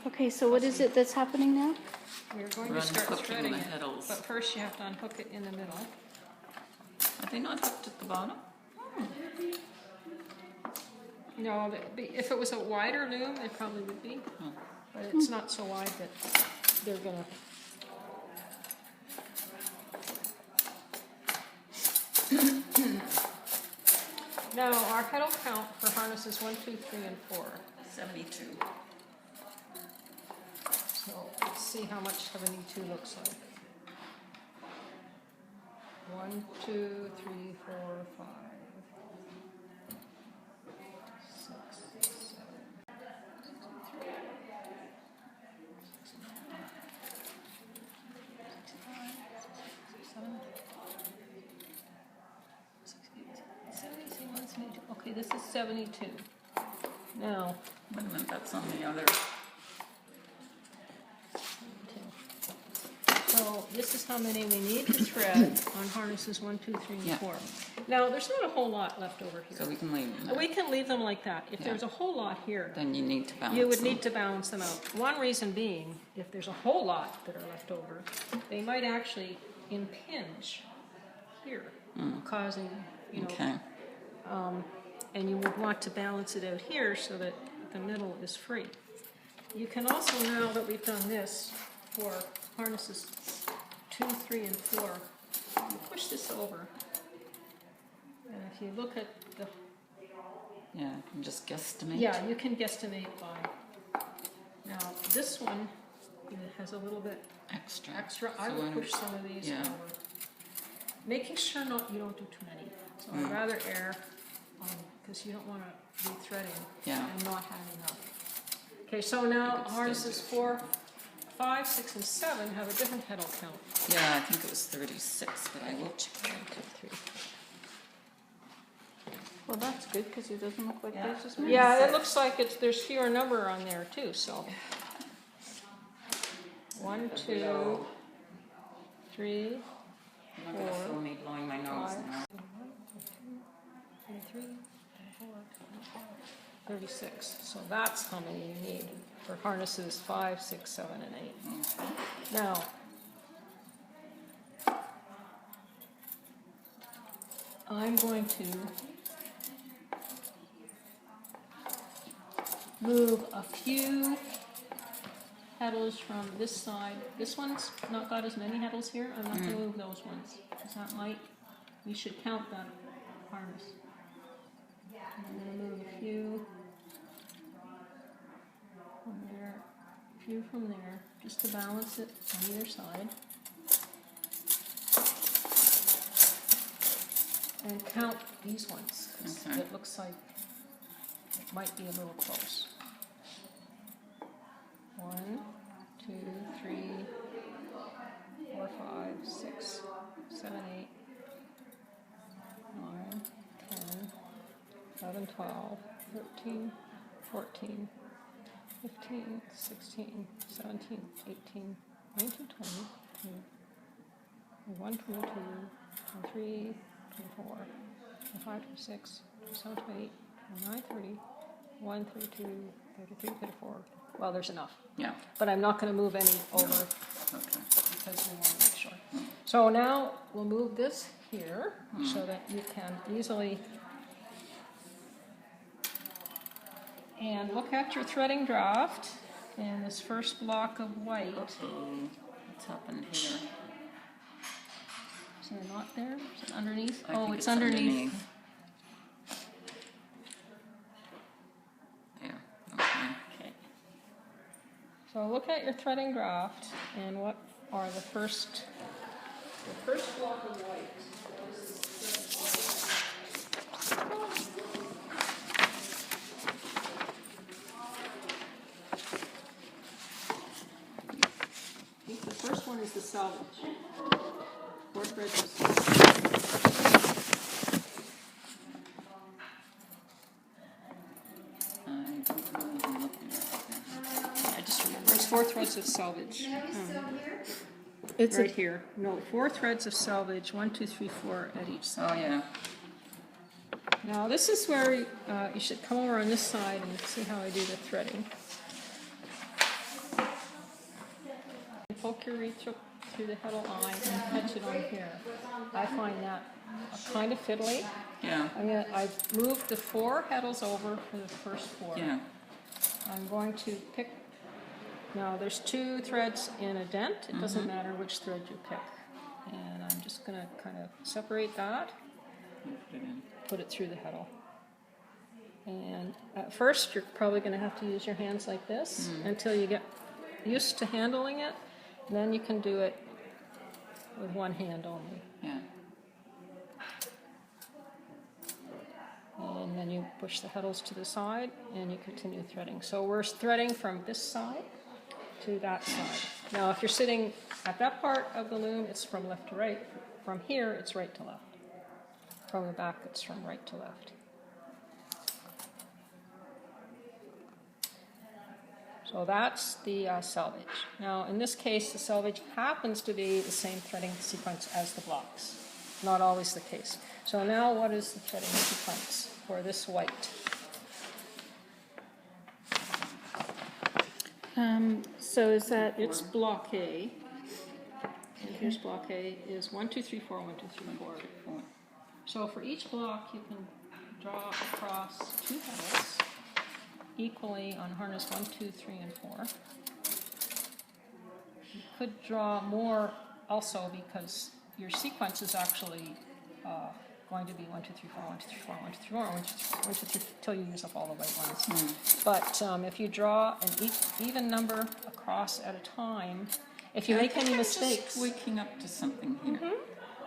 Okay, so what is it that's happening now? We're going to start unhooking threading the it, heddles. but first you have to unhook it in the middle. Are they not hooked at the bottom? No, if it was a wider loom, it probably would be, but it's not so wide that they're gonna. Now, our heddle count for harnesses 1, 2, 3, and 4. 72. So let's see how much 72 looks like. 1, 2, 3, 4, 5, 6, 7. Okay, this is 72. Now, Wait a minute, that's on the other. so this is how many we need to thread on harnesses 1, 2, 3, and Yeah. 4. Now, there's not a whole lot left over here. So we can leave them there. We can leave them like that. If there's a whole lot here, Then you need to balance you would them. need to balance them out. One reason being, if there's a whole lot that are left over, they might actually impinge here, causing, you know, Okay. and you would want to balance it out here so that the middle is free. You can also, now that we've done this for harnesses 2, 3, and 4, you push this over. And if you look at the, Yeah, I can just guesstimate. yeah, you can guesstimate by. Now this one, it has a little bit Extra. I So would I'm- push some of these yeah. over. Making sure you don't do too many. So I'd rather err, because you don't want to be threading Yeah. and not have enough. Okay, so now It's harnesses 4, 5, 6, and 7 have a different heddle count. Yeah, I think it was 36, but I will check. 1, 2, 3. Well, that's good because it doesn't look like Yeah. there's as many. Yeah, it looks like there's fewer number on there too, so. 1, 2, 3, I'm not going to film me blowing my nose 5, now. 23, 24, 36. So that's how many you need for harnesses 5, 6, 7, and 8. Now, I'm going to move a few heddles from this side. This one's not got as many heddles here. I'm not going to move those ones. Is that light? We should count that harness. I'm going to move a few from there, a few from there, just to balance it on either side. And count these ones, 'cause Okay. it looks like it might be a little close. 1, 2, 3, 4, 5, 6, 7, 8, 9, 10, 11, 12, 13, 14, 15, 16, 17, 18, 19, 20, 21, 22, 23, 24, 25, 26, 27, 28, 29, 30, 1, 32, 33, 34. Well, there's enough. Yeah. But I'm not going to move any over Okay. because we want to make sure. So now we'll move this here so that you can easily. And look at your threading draft and this first block of white. Okay. What's happened here? Is there not there? Is it underneath? I Oh, think it's underneath. There. Okay. Okay. So look at your threading draft and what are the first block of white. I think the first one is the salvage. 4 threads of salvage. I don't know what I'm looking at. I just remember. There's 4 threads of salvage. It's Right here. No, 4 threads of salvage, 1, 2, 3, 4 at each side. Oh, yeah. Now this is where you should come over on this side and see how I do the threading. poke your reed through the heddle eye and catch it on here. I find that kind of fiddly. Yeah. I've moved the 4 heddles over for the first 4. Yeah. I'm going to pick, now there's 2 threads in a dent. It doesn't matter which thread you pick. And I'm just going to kind of separate that, put it through the heddle. And at first you're probably going to have to use your hands like this until you get used to handling it. And then you can do it with one hand only. Yeah. And then you push the heddles to the side and you continue threading. So we're threading from this side to that side. Now if you're sitting at that part of the loom, it's from left to right. From here, it's right to left. From the back, it's from right to left. So that's the selvage. Now in this case, the selvage happens to be the same threading sequence as the blocks. Not always the case. So now what is the threading sequence for this white? So is that, It's block A. And here's block A is 1, 2, 3, 4, 1, 2, 3, 4. So for each block, you can draw across 2 heddles equally on harness 1, 2, 3, and 4. You could draw more also because your sequence is actually going to be 1, 2, 3, 4, 1, 2, 3, 4, 1, 2, 3, 4, 1, 2, 3, 1, 2, 3, till you use up all the white ones. But if you draw an even number across at a time, if you make any mistakes. Just waking up to something here.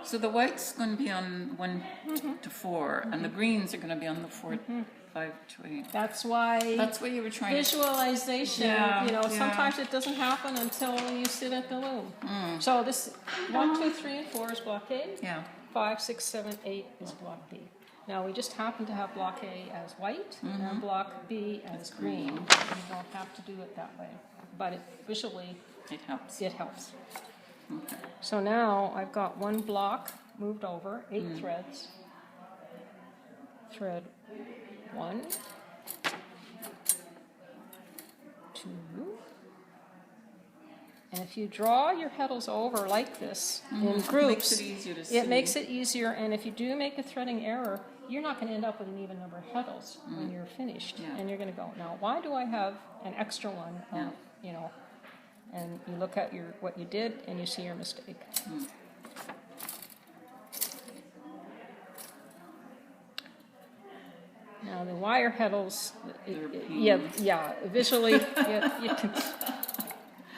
So the white's going to be on 1 to 4, and the greens are going to be on the 4, 5 to 8. That's why. That's what you were trying visualization. Yeah, Sometimes it doesn't happen until you sit at the loom. So this 1, 2, 3, and 4 is block A. Yeah. 5, 6, 7, 8 is block B. Now we just happen to have block A as white and block B as green. You don't have to do it that way, but visually It helps. it helps. Okay. So now I've got 1 block moved over, 8 threads. Thread 1, 2, and if you draw your heddles over like this in groups, It makes it easier to see. it makes it easier, and if you do make a threading error, you're not going to end up with an even number of heddles when you're finished. Yeah. And you're going to go, now why do I have an extra one? And you look at what you did and you see your mistake. Now the wire heddles, visually, you can.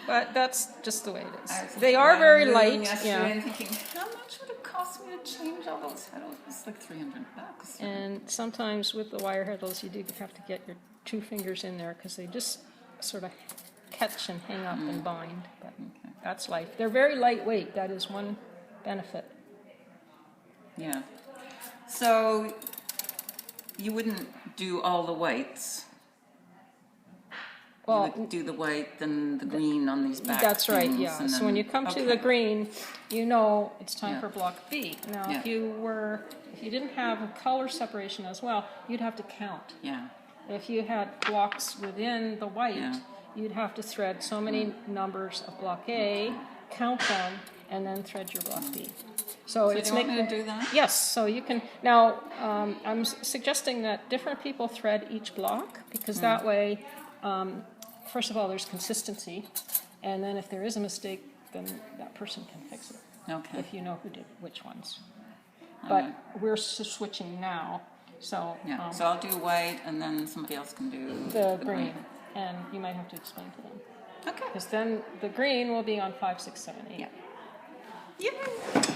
But that's just the way it is. They are very light. And thinking, how much would it cost me to change all those heddles? It's like $300. And sometimes with the wire heddles, you do have to get your 2 fingers in there because they just sort of catch and hang up and bind. But that's life. They're very lightweight. That is one benefit. Yeah. So you wouldn't do all the whites. Well, you would do the white, then the green on these back that's right, things, yeah. and So then- when you come to the green, you know it's time for block B. Now, Yeah. if you didn't have a color separation as well, you'd have to count. Yeah. If you had blocks within the white, you'd have to thread so many numbers of block A, count them, and then thread your block B. So do it's you want me making to do that? Yes. So you can now. I'm suggesting that different people thread each block because that way, first of all, there's consistency, and then if there is a mistake, then that person can fix it. Okay. If you know who did which ones. But we're switching now. So Yeah. So I'll do white, and then somebody else can do the green, and you might have to explain to them Okay. because then the green will be on 5, 6, 7, 8. Yeah. Yay.